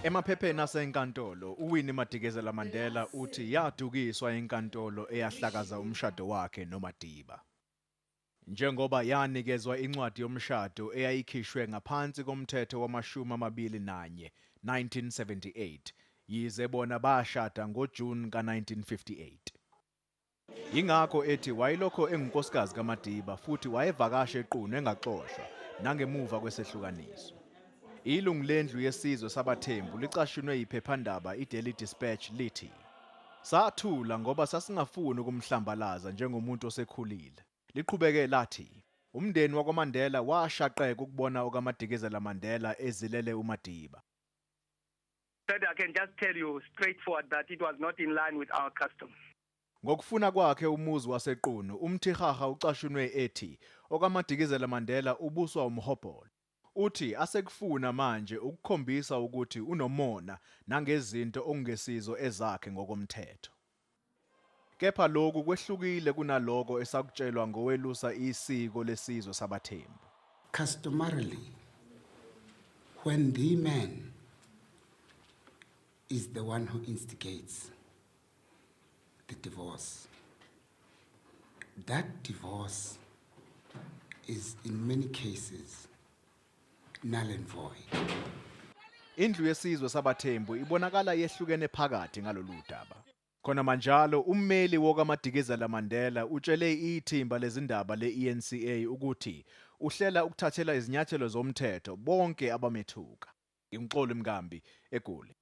Emaphepheni asenkantolo, uWinnie Madikizela-Mandela uthi yadukiswa inkantolo eyahlakaza umshado wakhe noMadiba. Njengoba yanikezwa incwadi yomshado eyayikhishwe ngaphansi komthetho wama-21, 1978, yize bona bashada ngoJuni ka-1958. Yingakho ethi wayelokho engunkosikazi kaMadiba futhi wayevakasha eQunu engaxoshwa nangemuva kwesehlukaniso. Ilungu lendlu yesizwe sabaThembu licashunwe yiphephandaba iDaily Dispatch lithi, "Sathula ngoba sasingafuni ukumhlambalaza njengomuntu osekhulile." Liqhubeke lathi, "Umndeni wakwaMandela washaqeka ukubona okaMadikizela-Mandela ezilele uMadiba." Said I can just tell you straightforward that it was not in line with our custom. Ngokufuna kwakhe umuzi waseQunu, umthihaha ucashunwe ethi okaMadikizela-Mandela ubuswa umhobholo. Uthi asekufuna manje ukukhombisa ukuthi unomona nangezinto okungesizo ezakhe ngokomthetho. Kepha lokhu kwehlukile kunaloko esakutshelwa ngowelusa isiko lesizwe sabaThembu. Customarily, when the man is the one who instigates the divorce, that divorce is in many cases null and void. Indlu yesizwe sabaThembu ibonakala yehlukene phakathi ngalolu daba. Khona manjalo ummeli wokaMadikizela-Mandela utshele ithimba lezindaba le-ENCA ukuthi uhlela ukuthathela izinyathelo zomthetho bonke abamethuka. Imxolo Mkambi, eGoli.